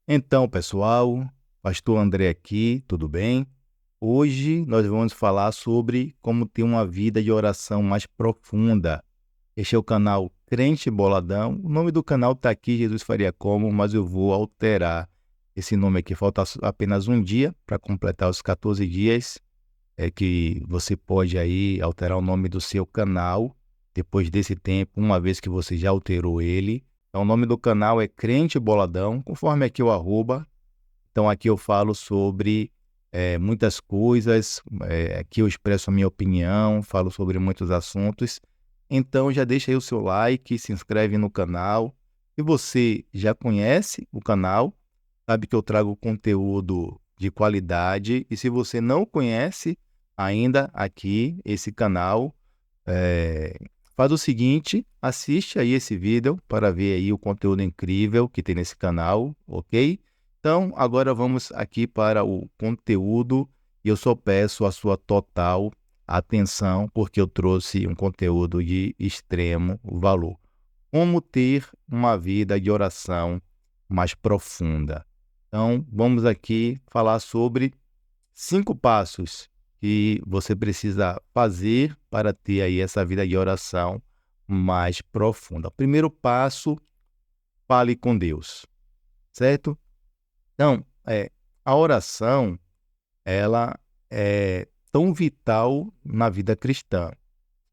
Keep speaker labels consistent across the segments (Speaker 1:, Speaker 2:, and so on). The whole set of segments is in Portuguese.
Speaker 1: Então, pessoal, Pastor André aqui, tudo bem? Hoje nós vamos falar sobre como ter uma vida de oração mais profunda. Este é o canal Crente Boladão. O nome do canal está aqui, Jesus Faria Como, mas eu vou alterar esse nome aqui. Falta apenas um dia para completar os 14 dias. É que você pode aí alterar o nome do seu canal depois desse tempo, uma vez que você já alterou ele. Então, o nome do canal é Crente Boladão, conforme aqui o arroba. Então, aqui eu falo sobre muitas coisas, aqui eu expresso a minha opinião, falo sobre muitos assuntos. Então, já deixa aí o seu like, se inscreve no canal. Se você já conhece o canal, sabe que eu trago conteúdo de qualidade. E se você não conhece ainda aqui esse canal, é, faz o seguinte, assiste aí esse vídeo para ver aí o conteúdo incrível que tem nesse canal, ok? Então, agora vamos aqui para o conteúdo e eu só peço a sua total atenção porque eu trouxe um conteúdo de extremo valor. Como ter uma vida de oração mais profunda. Então, vamos aqui falar sobre 5 passos que você precisa fazer para ter aí essa vida de oração mais profunda. O primeiro passo, fale com Deus, certo? Então, a oração, ela é tão vital na vida cristã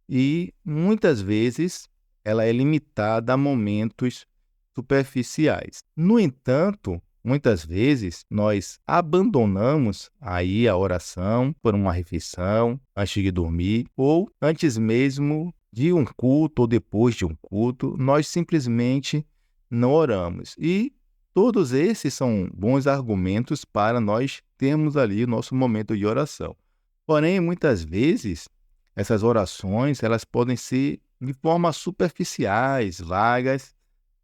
Speaker 1: e muitas vezes ela é limitada a momentos superficiais. No entanto, muitas vezes nós abandonamos aí a oração por uma refeição, antes de dormir, ou antes mesmo de um culto ou depois de um culto, nós simplesmente não oramos. E todos esses são bons argumentos para nós termos ali o nosso momento de oração. Porém, muitas vezes, essas orações, elas podem ser de forma superficiais, vagas,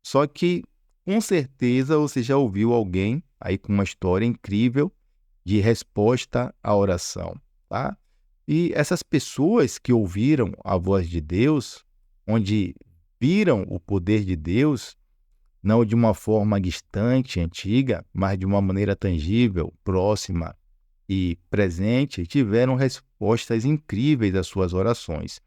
Speaker 1: só que, com certeza, você já ouviu alguém aí com uma história incrível de resposta à oração, tá? E essas pessoas que ouviram a voz de Deus, onde viram o poder de Deus, não de uma forma distante, antiga, mas de uma maneira tangível, próxima e presente, tiveram respostas incríveis às suas orações.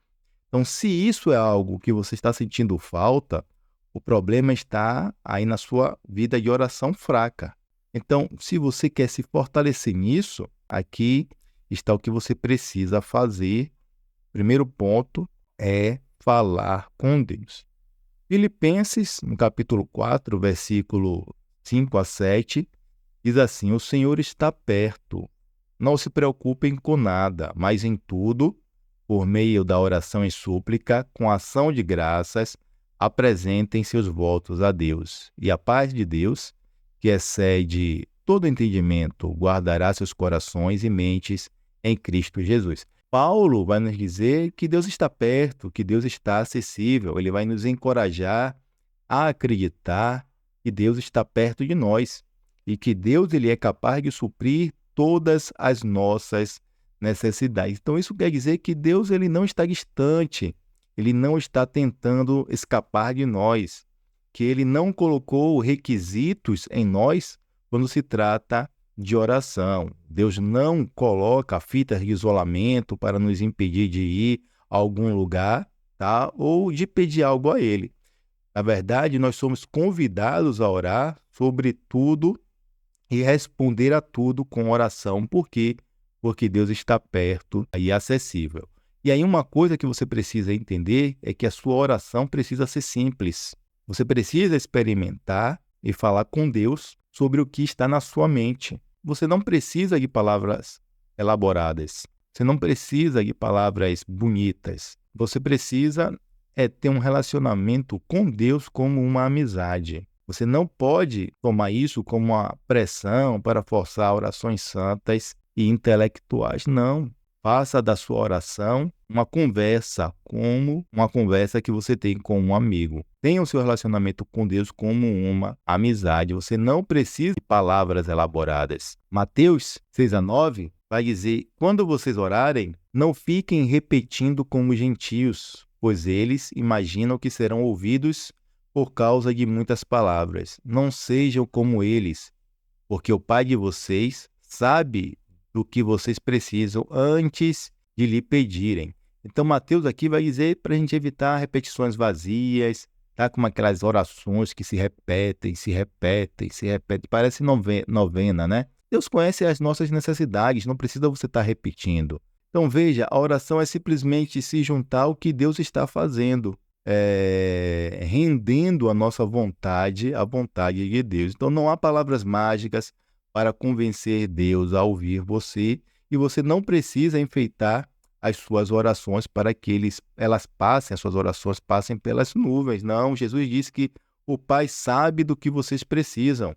Speaker 1: Então, se isso é algo que você está sentindo falta, o problema está aí na sua vida de oração fraca. Então, se você quer se fortalecer nisso, aqui está o que você precisa fazer. Primeiro ponto é falar com Deus. Filipenses, no capítulo 4, versículo 5 a 7, diz assim: O Senhor está perto. Não se preocupem com nada, mas em tudo, por meio da oração e súplica, com ação de graças, apresentem seus votos a Deus. E a paz de Deus, que excede todo entendimento, guardará seus corações e mentes em Cristo Jesus. Paulo vai nos dizer que Deus está perto, que Deus está acessível. Ele vai nos encorajar a acreditar que Deus está perto de nós e que Deus ele é capaz de suprir todas as nossas necessidades. Então, isso quer dizer que Deus ele não está distante, ele não está tentando escapar de nós, que ele não colocou requisitos em nós quando se trata de oração. Deus não coloca fitas de isolamento para nos impedir de ir a algum lugar, tá? Ou de pedir algo a ele. Na verdade, nós somos convidados a orar sobre tudo e responder a tudo com oração. Por quê? Porque Deus está perto e acessível. E aí uma coisa que você precisa entender é que a sua oração precisa ser simples. Você precisa experimentar e falar com Deus sobre o que está na sua mente. Você não precisa de palavras elaboradas. Você não precisa de palavras bonitas. Você precisa ter um relacionamento com Deus como uma amizade. Você não pode tomar isso como uma pressão para forçar orações santas e intelectuais. Não. Faça da sua oração uma conversa, como uma conversa que você tem com um amigo. Tenha o seu relacionamento com Deus como uma amizade. Você não precisa de palavras elaboradas. Mateus 6:9 vai dizer: quando vocês orarem, não fiquem repetindo como gentios, pois eles imaginam que serão ouvidos por causa de muitas palavras. Não sejam como eles, porque o Pai de vocês sabe do que vocês precisam antes de lhe pedirem. Então, Mateus aqui vai dizer para a gente evitar repetições vazias, tá? Como aquelas orações que se repetem, se repetem, se repetem. Parece novena, né? Deus conhece as nossas necessidades, não precisa você estar repetindo. Então, veja, a oração é simplesmente se juntar ao que Deus está fazendo, rendendo a nossa vontade à vontade de Deus. Então, não há palavras mágicas para convencer Deus a ouvir você, e você não precisa enfeitar as suas orações para que as suas orações passem pelas nuvens. Não, Jesus disse que o Pai sabe do que vocês precisam.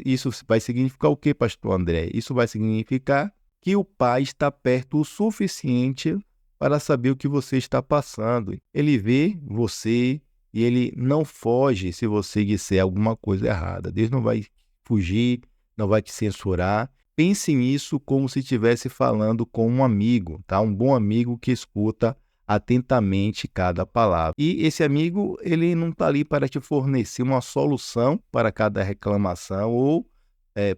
Speaker 1: Isso vai significar o quê, pastor André? Isso vai significar que o Pai está perto o suficiente para saber o que você está passando. Ele vê você e ele não foge se você disser alguma coisa errada. Deus não vai fugir, não vai te censurar. Pense nisso como se estivesse falando com um amigo, tá? Um bom amigo que escuta atentamente cada palavra. E esse amigo, ele não está ali para te fornecer uma solução para cada reclamação ou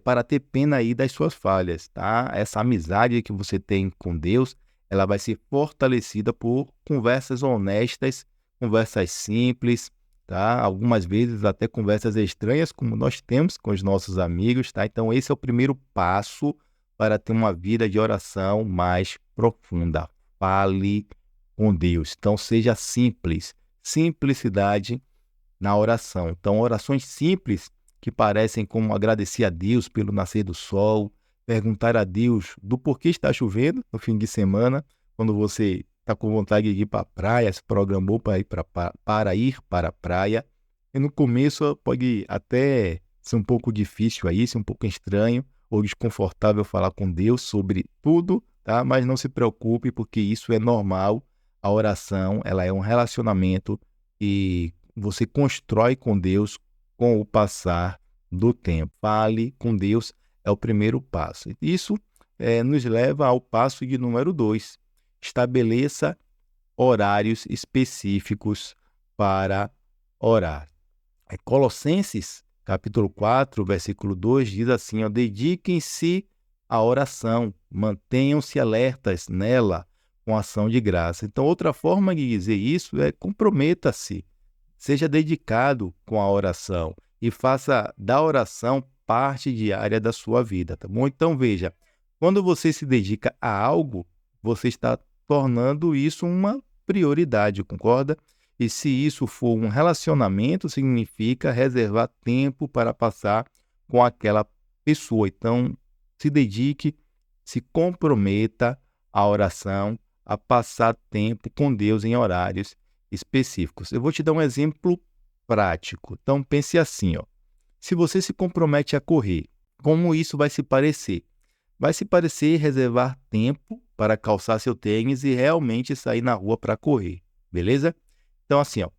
Speaker 1: para ter pena aí das suas falhas, tá? Essa amizade que você tem com Deus, ela vai ser fortalecida por conversas honestas, conversas simples, tá? Algumas vezes até conversas estranhas, como nós temos com os nossos amigos, tá? Então esse é o primeiro passo para ter uma vida de oração mais profunda. Fale com Deus. Então seja simples, simplicidade na oração. Então orações simples que parecem como agradecer a Deus pelo nascer do sol, perguntar a Deus do porquê está chovendo no fim de semana, quando você está com vontade de ir para a praia, se programou para ir para a praia. E no começo pode até ser um pouco difícil aí, ser um pouco estranho ou desconfortável falar com Deus sobre tudo, tá? Mas não se preocupe, porque isso é normal. A oração, ela é um relacionamento e você constrói com Deus com o passar do tempo. Fale com Deus é o primeiro passo. Isso nos leva ao passo de número 2. Estabeleça horários específicos para orar. Colossenses, capítulo 4, versículo 2, diz assim, ó, dediquem-se à oração, mantenham-se alertas nela com ação de graça. Então, outra forma de dizer isso é comprometa-se. Seja dedicado com a oração e faça da oração parte diária da sua vida, tá bom? Então, veja, quando você se dedica a algo, você está tornando isso uma prioridade, concorda? E se isso for um relacionamento, significa reservar tempo para passar com aquela pessoa. Então, se dedique, se comprometa à oração, a passar tempo com Deus em horários específicos. Eu vou te dar um exemplo prático. Então, pense assim, ó. Se você se compromete a correr, como isso vai se parecer? Vai se parecer reservar tempo para calçar seu tênis e realmente sair na rua para correr, beleza? Então, assim, ó,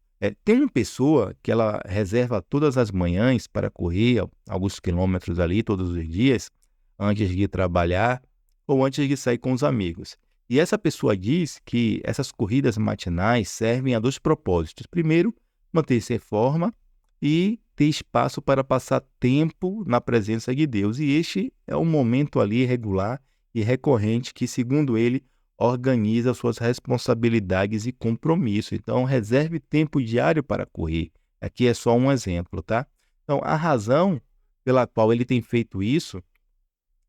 Speaker 1: tem uma pessoa que ela reserva todas as manhãs para correr alguns quilômetros ali todos os dias, antes de trabalhar ou antes de sair com os amigos. E essa pessoa diz que essas corridas matinais servem a 2 propósitos. Primeiro, manter-se em forma e ter espaço para passar tempo na presença de Deus. E este é um momento ali regular e recorrente que, segundo ele, organiza suas responsabilidades e compromissos. Então, reserve tempo diário para correr. Aqui é só um exemplo, tá? Então, a razão pela qual ele tem feito isso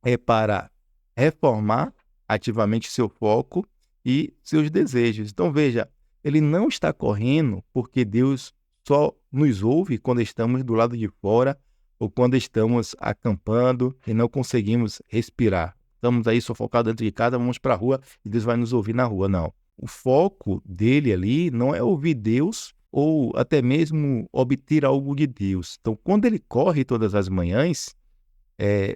Speaker 1: é para reformar ativamente seu foco e seus desejos. Então, veja, ele não está correndo porque Deus só nos ouve quando estamos do lado de fora ou quando estamos acampando e não conseguimos respirar. Estamos aí sufocados dentro de casa, vamos para a rua e Deus vai nos ouvir na rua. Não. O foco dele ali não é ouvir Deus ou até mesmo obter algo de Deus. Então, quando ele corre todas as manhãs,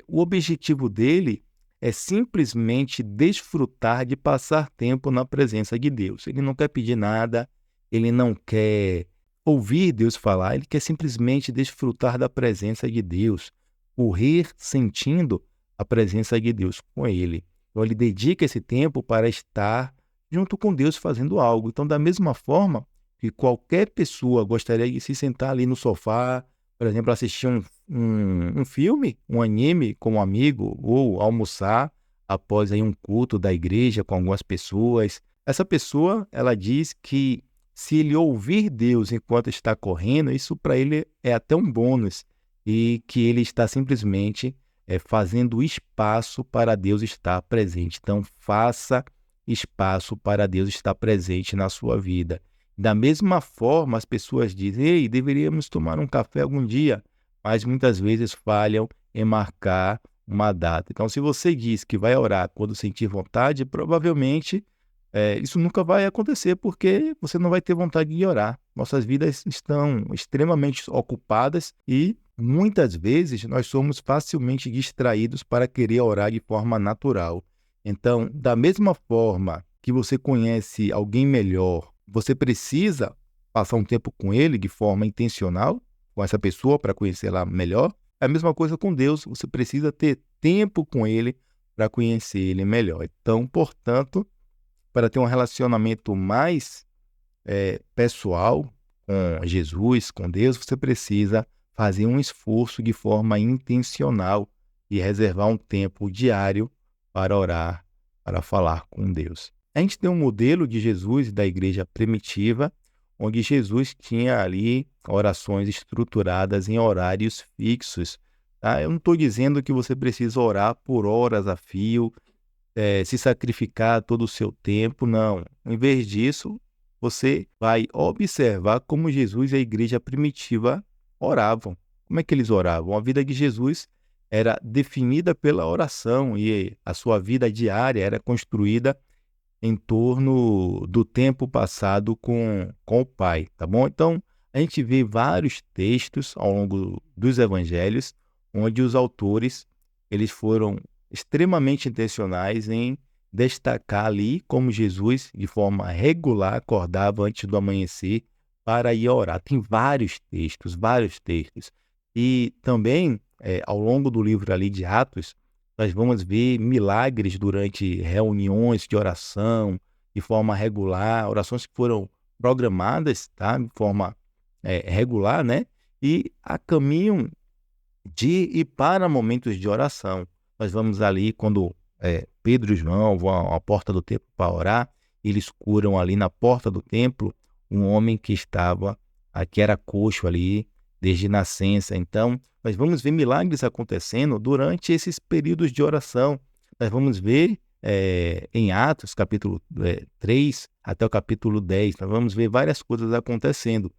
Speaker 1: o objetivo dele é simplesmente desfrutar de passar tempo na presença de Deus. Ele não quer pedir nada, ele não quer ouvir Deus falar, ele quer simplesmente desfrutar da presença de Deus, correr sentindo a presença de Deus com ele. Então, ele dedica esse tempo para estar junto com Deus fazendo algo. Então, da mesma forma que qualquer pessoa gostaria de se sentar ali no sofá, por exemplo, assistir um um filme, um anime com um amigo, ou almoçar após aí um culto da igreja com algumas pessoas. Essa pessoa, ela diz que se ele ouvir Deus enquanto está correndo, isso para ele é até um bônus, e que ele está simplesmente fazendo espaço para Deus estar presente. Então, faça espaço para Deus estar presente na sua vida. Da mesma forma, as pessoas dizem: ei, deveríamos tomar um café algum dia, mas muitas vezes falham em marcar uma data. Então, se você diz que vai orar quando sentir vontade, provavelmente isso nunca vai acontecer, porque você não vai ter vontade de orar. Nossas vidas estão extremamente ocupadas e muitas vezes nós somos facilmente distraídos para querer orar de forma natural. Então, da mesma forma que você conhece alguém melhor, você precisa passar um tempo com ele de forma intencional, com essa pessoa, para conhecê-la melhor. É a mesma coisa com Deus, você precisa ter tempo com ele para conhecer ele melhor. Então, portanto, para ter um relacionamento mais pessoal com Jesus, com Deus, você precisa fazer um esforço de forma intencional e reservar um tempo diário para orar, para falar com Deus. A gente tem um modelo de Jesus e da igreja primitiva, onde Jesus tinha ali orações estruturadas em horários fixos. Tá? Eu não estou dizendo que você precisa orar por horas a fio, se sacrificar todo o seu tempo, não. Em vez disso, você vai observar como Jesus e a igreja primitiva oravam. Como é que eles oravam? A vida de Jesus era definida pela oração e a sua vida diária era construída em torno do tempo passado com o Pai, tá bom? Então, a gente vê vários textos ao longo dos evangelhos onde os autores eles foram extremamente intencionais em destacar ali como Jesus, de forma regular, acordava antes do amanhecer para ir orar. Tem vários textos, vários textos. E também, ao longo do livro ali de Atos, nós vamos ver milagres durante reuniões de oração, de forma regular, orações que foram programadas, tá? De forma regular, né? E a caminho de e para momentos de oração. Nós vamos ali quando Pedro e João vão à porta do templo para orar, eles curam ali na porta do templo um homem que era coxo ali desde nascença. Então, nós vamos ver milagres acontecendo durante esses períodos de oração. Nós vamos ver em Atos, capítulo 3 até o capítulo 10, nós vamos ver várias coisas acontecendo.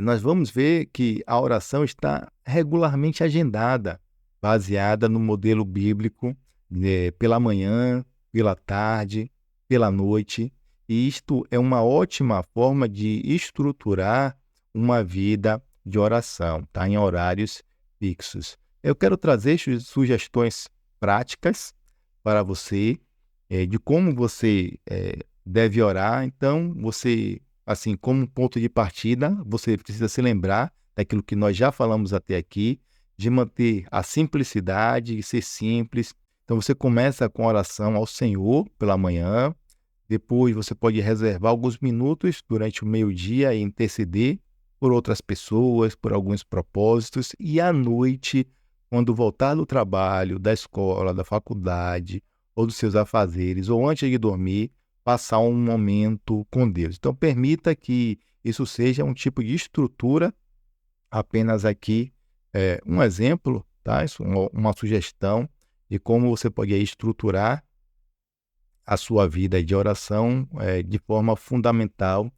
Speaker 1: Nós vamos ver que a oração está regularmente agendada, baseada no modelo bíblico, pela manhã, pela tarde, pela noite. E isto é uma ótima forma de estruturar uma vida de oração, tá? Em horários fixos. Eu quero trazer sugestões práticas para você, de como você deve orar. Então, você, assim, como ponto de partida, você precisa se lembrar daquilo que nós já falamos até aqui, de manter a simplicidade e ser simples. Então, você começa com a oração ao Senhor pela manhã, depois você pode reservar alguns minutos durante o meio-dia e interceder por outras pessoas, por alguns propósitos, e à noite, quando voltar do trabalho, da escola, da faculdade, ou dos seus afazeres, ou antes de dormir, passar um momento com Deus. Então, permita que isso seja um tipo de estrutura, apenas aqui um exemplo, tá? Isso, uma sugestão de como você pode estruturar a sua vida de oração de forma fundamental,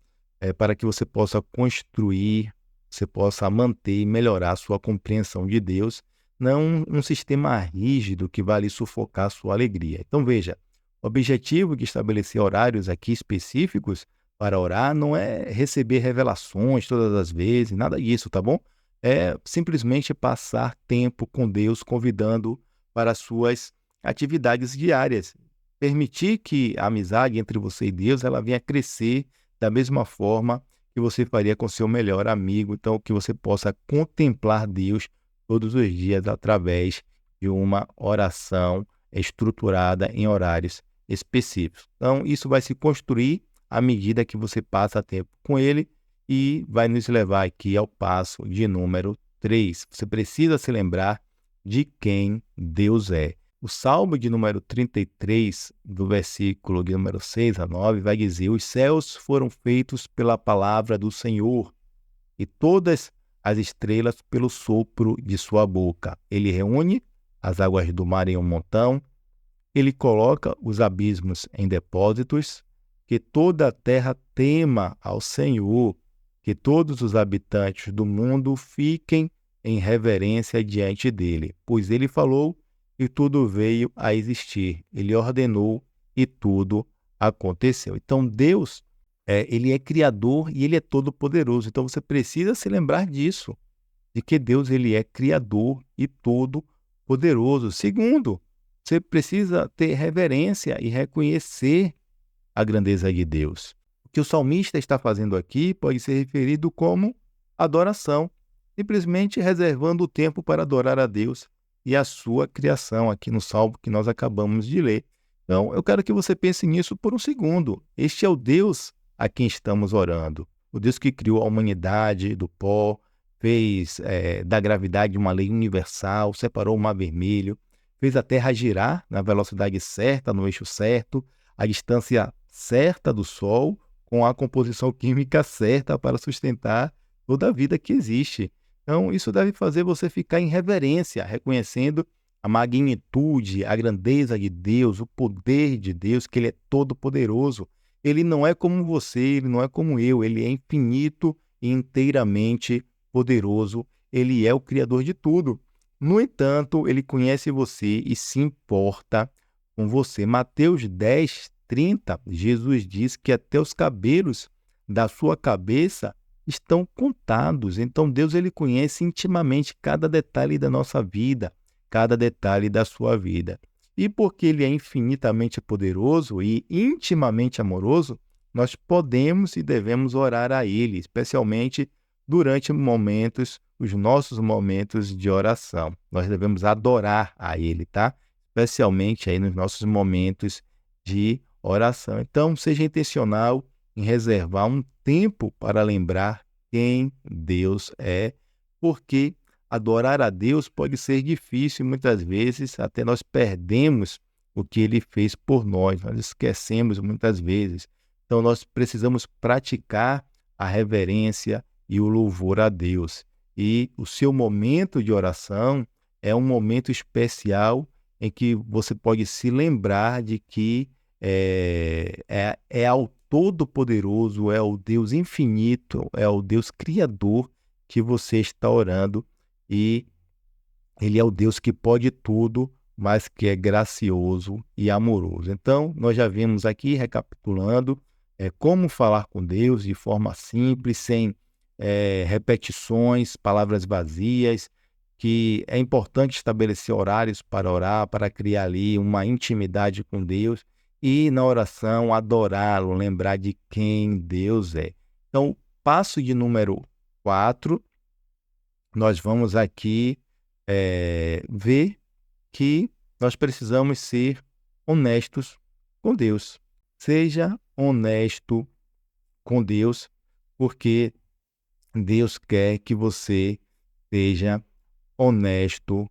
Speaker 1: para que você possa construir, você possa manter e melhorar a sua compreensão de Deus, não um sistema rígido que vai lhe sufocar a sua alegria. Então veja, o objetivo de estabelecer horários aqui específicos para orar não é receber revelações todas as vezes, nada disso, tá bom? É simplesmente passar tempo com Deus, convidando para as suas atividades diárias. Permitir que a amizade entre você e Deus ela venha crescer da mesma forma que você faria com seu melhor amigo. Então, que você possa contemplar Deus todos os dias através de uma oração estruturada em horários específicos. Então, isso vai se construir à medida que você passa tempo com Ele e vai nos levar aqui ao passo de número 3. Você precisa se lembrar de quem Deus é. O Salmo de número 33, do versículo de número 6 a 9, vai dizer: os céus foram feitos pela palavra do Senhor, e todas as estrelas pelo sopro de sua boca. Ele reúne as águas do mar em um montão, ele coloca os abismos em depósitos, que toda a terra tema ao Senhor, que todos os habitantes do mundo fiquem em reverência diante dele. Pois ele falou e tudo veio a existir. Ele ordenou e tudo aconteceu. Então Deus, ele é criador e ele é todo-poderoso. Então você precisa se lembrar disso, de que Deus ele é criador e todo-poderoso. Segundo, você precisa ter reverência e reconhecer a grandeza de Deus. O que o salmista está fazendo aqui pode ser referido como adoração, simplesmente reservando o tempo para adorar a Deus e a sua criação, aqui no salmo que nós acabamos de ler. Então, eu quero que você pense nisso por um segundo. Este é o Deus a quem estamos orando. O Deus que criou a humanidade do pó, fez da gravidade uma lei universal, separou o Mar Vermelho, fez a Terra girar na velocidade certa, no eixo certo, a distância certa do Sol, com a composição química certa para sustentar toda a vida que existe. Então, isso deve fazer você ficar em reverência, reconhecendo a magnitude, a grandeza de Deus, o poder de Deus, que Ele é todo-poderoso. Ele não é como você, Ele não é como eu, Ele é infinito e inteiramente poderoso. Ele é o Criador de tudo. No entanto, Ele conhece você e se importa com você. Mateus 10:30, Jesus diz que até os cabelos da sua cabeça estão contados. Então Deus ele conhece intimamente cada detalhe da nossa vida, cada detalhe da sua vida. E porque ele é infinitamente poderoso e intimamente amoroso, nós podemos e devemos orar a ele, especialmente durante os nossos momentos de oração. Nós devemos adorar a ele, tá? Especialmente aí nos nossos momentos de oração. Então, seja intencional em reservar um tempo para lembrar quem Deus é, porque adorar a Deus pode ser difícil, muitas vezes até nós perdemos o que Ele fez por nós esquecemos muitas vezes. Então nós precisamos praticar a reverência e o louvor a Deus. E o seu momento de oração é um momento especial em que você pode se lembrar de que é ao Todo-Poderoso, é o Deus infinito, é o Deus Criador que você está orando, e Ele é o Deus que pode tudo, mas que é gracioso e amoroso. Então, nós já vimos aqui, recapitulando, como falar com Deus de forma simples, sem repetições, palavras vazias, que é importante estabelecer horários para orar, para criar ali uma intimidade com Deus, e na oração adorá-lo, lembrar de quem Deus é. Então, passo de número 4, nós vamos aqui ver que nós precisamos ser honestos com Deus. Seja honesto com Deus, porque Deus quer que você seja honesto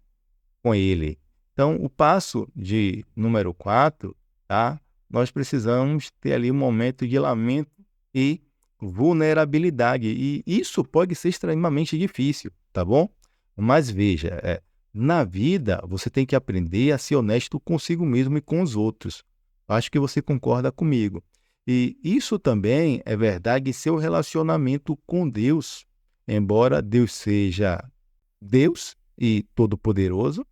Speaker 1: com Ele. Então, o passo de número 4, tá? Nós precisamos ter ali um momento de lamento e vulnerabilidade. E isso pode ser extremamente difícil, tá bom? Mas veja, na vida você tem que aprender a ser honesto consigo mesmo e com os outros. Acho que você concorda comigo. E isso também é verdade em seu relacionamento com Deus. Embora Deus seja Deus e Todo-Poderoso,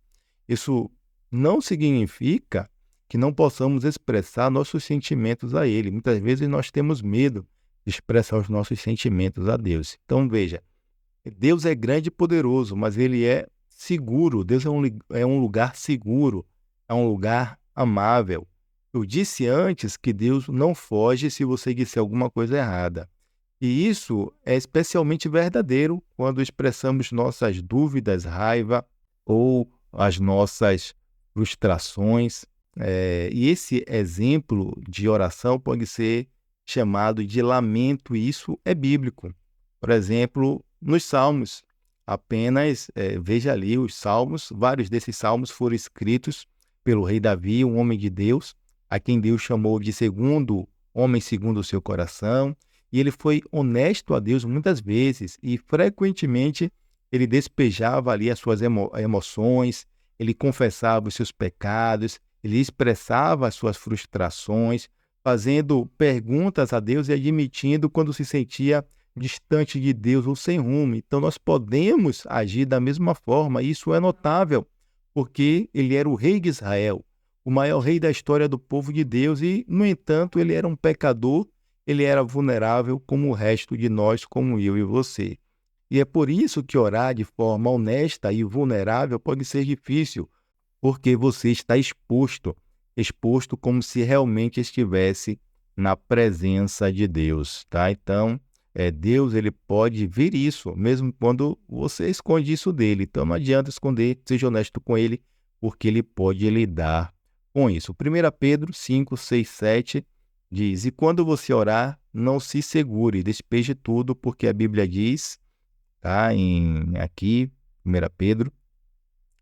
Speaker 1: isso não significa que não possamos expressar nossos sentimentos a Ele. Muitas vezes nós temos medo de expressar os nossos sentimentos a Deus. Então veja, Deus é grande e poderoso, mas Ele é seguro. Deus é um lugar seguro, é um lugar amável. Eu disse antes que Deus não foge se você disser alguma coisa errada. E isso é especialmente verdadeiro quando expressamos nossas dúvidas, raiva ou as nossas frustrações. E esse exemplo de oração pode ser chamado de lamento, e isso é bíblico. Por exemplo, nos Salmos, Apenas veja ali os salmos, vários desses salmos foram escritos pelo rei Davi, um homem de Deus, a quem Deus chamou de homem segundo o seu coração, e ele foi honesto a Deus muitas vezes, e frequentemente ele despejava ali as suas emoções, ele confessava os seus pecados, ele expressava as suas frustrações, fazendo perguntas a Deus e admitindo quando se sentia distante de Deus ou sem rumo. Então nós podemos agir da mesma forma, e isso é notável, porque ele era o rei de Israel, o maior rei da história do povo de Deus, e, no entanto, ele era um pecador, ele era vulnerável como o resto de nós, como eu e você. E é por isso que orar de forma honesta e vulnerável pode ser difícil, porque você está exposto como se realmente estivesse na presença de Deus, tá? Então, Deus, ele pode ver isso, mesmo quando você esconde isso dele. Então, não adianta esconder, seja honesto com ele, porque ele pode lidar com isso. 1 Pedro 5, 6, 7 diz: "E quando você orar, não se segure, despeje tudo, porque a Bíblia diz", tá? Aqui, 1 Pedro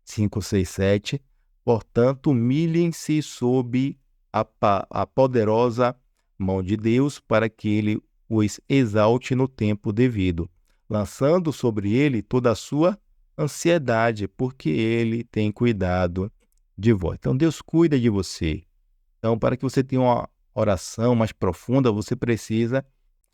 Speaker 1: 5, 6, 7, "Portanto, humilhem-se sob a poderosa mão de Deus, para que ele os exalte no tempo devido, lançando sobre ele toda a sua ansiedade, porque ele tem cuidado de vós." Então, Deus cuida de você. Então, para que você tenha uma oração mais profunda, você precisa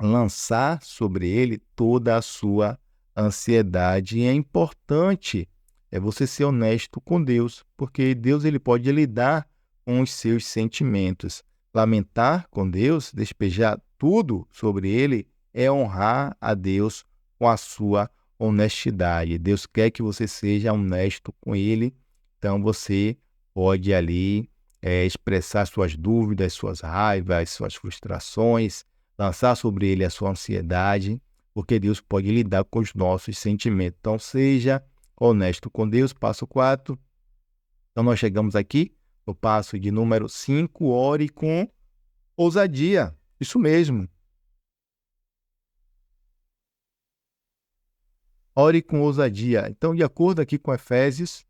Speaker 1: lançar sobre ele toda a sua ansiedade. E é importante você ser honesto com Deus, porque Deus, ele pode lidar com os seus sentimentos. Lamentar com Deus, despejar tudo sobre ele, é honrar a Deus com a sua honestidade. Deus quer que você seja honesto com ele, então você pode ali expressar suas dúvidas, suas raivas, suas frustrações, lançar sobre ele a sua ansiedade, porque Deus pode lidar com os nossos sentimentos. Então, seja honesto com Deus. Passo 4. Então, nós chegamos aqui no passo de número 5, ore com ousadia. Isso mesmo. Ore com ousadia. Então, de acordo aqui com Efésios,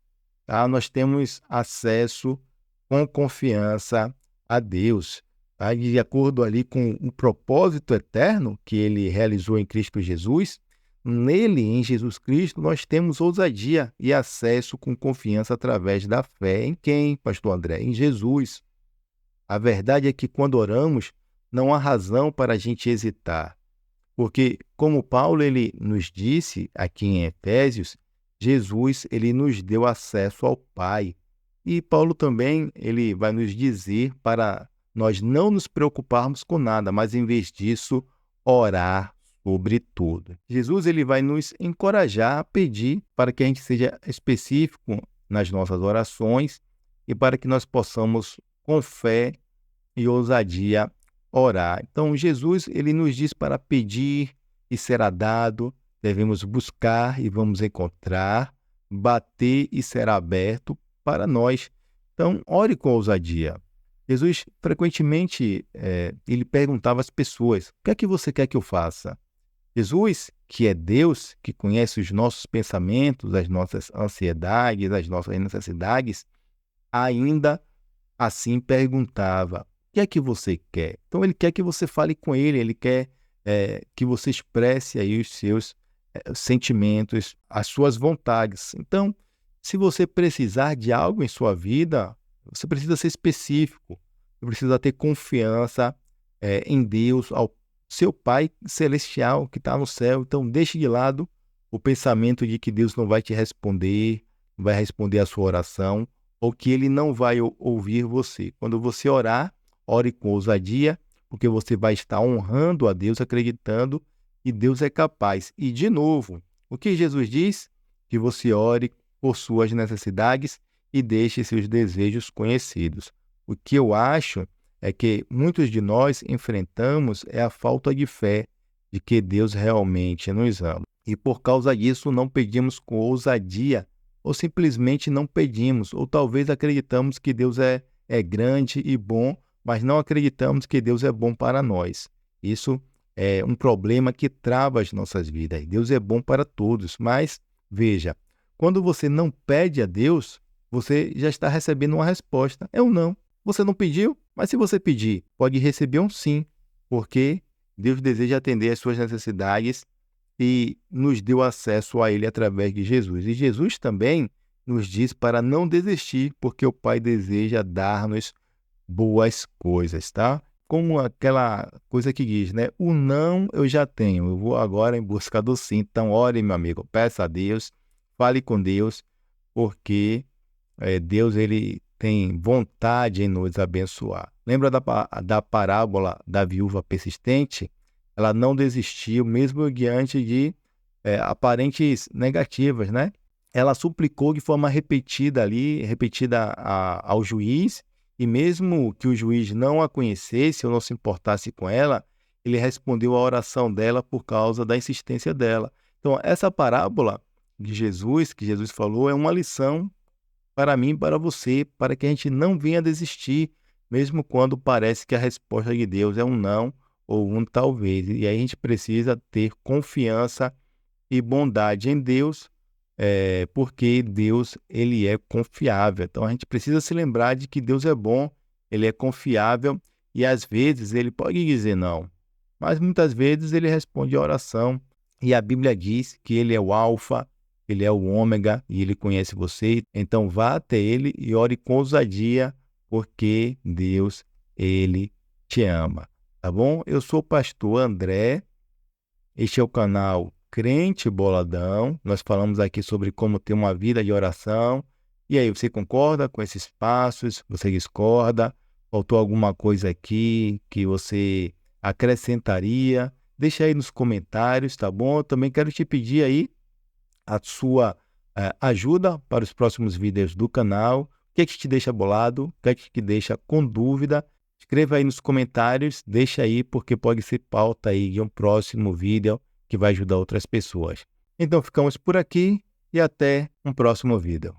Speaker 1: tá, nós temos acesso com confiança a Deus, tá? De acordo ali com o propósito eterno que ele realizou em Cristo Jesus, nele, em Jesus Cristo, nós temos ousadia e acesso com confiança através da fé. Em quem, pastor André? Em Jesus. A verdade é que quando oramos, não há razão para a gente hesitar, porque, como Paulo ele nos disse aqui em Efésios, Jesus ele nos deu acesso ao Pai. E Paulo também ele vai nos dizer para nós não nos preocuparmos com nada, mas em vez disso, orar sobre tudo. Jesus ele vai nos encorajar a pedir para que a gente seja específico nas nossas orações e para que nós possamos, com fé e ousadia, orar. Então, Jesus ele nos diz para pedir e será dado, devemos buscar e vamos encontrar, bater e será aberto para nós. Então, ore com ousadia. Jesus, frequentemente, ele perguntava às pessoas: o que é que você quer que eu faça? Jesus, que é Deus, que conhece os nossos pensamentos, as nossas ansiedades, as nossas necessidades, ainda assim perguntava: o que é que você quer? Então, ele quer que você fale com ele quer que você expresse aí os seus sentimentos, as suas vontades. Então, se você precisar de algo em sua vida, você precisa ser específico, você precisa ter confiança em Deus, ao seu Pai Celestial que está no céu. Então, deixe de lado o pensamento de que Deus não vai te responder, vai responder a sua oração, ou que Ele não vai ouvir você. Quando você orar, ore com ousadia, porque você vai estar honrando a Deus, acreditando que Deus é capaz. E, de novo, o que Jesus diz? Que você ore por suas necessidades e deixe seus desejos conhecidos. O que eu acho é que muitos de nós enfrentamos a falta de fé de que Deus realmente nos ama. E por causa disso não pedimos com ousadia, ou simplesmente não pedimos, ou talvez acreditamos que Deus é grande e bom, mas não acreditamos que Deus é bom para nós. Isso é um problema que trava as nossas vidas. Deus é bom para todos, mas Veja, quando você não pede a Deus, você já está recebendo uma resposta. É um não. Você não pediu, mas se você pedir, pode receber um sim, porque Deus deseja atender às suas necessidades e nos deu acesso a Ele através de Jesus. E Jesus também nos diz para não desistir, porque o Pai deseja dar-nos boas coisas, tá? Como aquela coisa que diz, né? O não eu já tenho, eu vou agora em busca do sim. Então, ore, meu amigo, peça a Deus, fale com Deus, porque Deus ele tem vontade em nos abençoar. Lembra da parábola da viúva persistente? Ela não desistiu, mesmo diante de aparentes negativas, né? Ela suplicou de forma repetida ali, repetida ao juiz, e mesmo que o juiz não a conhecesse ou não se importasse com ela, ele respondeu à oração dela por causa da insistência dela. Então, essa parábola de Jesus, que Jesus falou, é uma lição para mim e para você, para que a gente não venha desistir, mesmo quando parece que a resposta de Deus é um não ou um talvez. E aí a gente precisa ter confiança e bondade em Deus, porque Deus ele é confiável. Então a gente precisa se lembrar de que Deus é bom, ele é confiável e às vezes ele pode dizer não, mas muitas vezes ele responde a oração e a Bíblia diz que ele é o alfa, ele é o ômega e ele conhece você. Então vá até ele e ore com ousadia, porque Deus ele te ama, tá bom? Eu sou o pastor André. Este é o canal Crente Boladão. Nós falamos aqui sobre como ter uma vida de oração. E aí, você concorda com esses passos? Você discorda? Faltou alguma coisa aqui que você acrescentaria? Deixa aí nos comentários, tá bom? Eu também quero te pedir aí a sua ajuda para os próximos vídeos do canal. O que é que te deixa bolado? O que é que te deixa com dúvida? Escreva aí nos comentários, deixa aí, porque pode ser pauta aí de um próximo vídeo que vai ajudar outras pessoas. Então ficamos por aqui e até um próximo vídeo.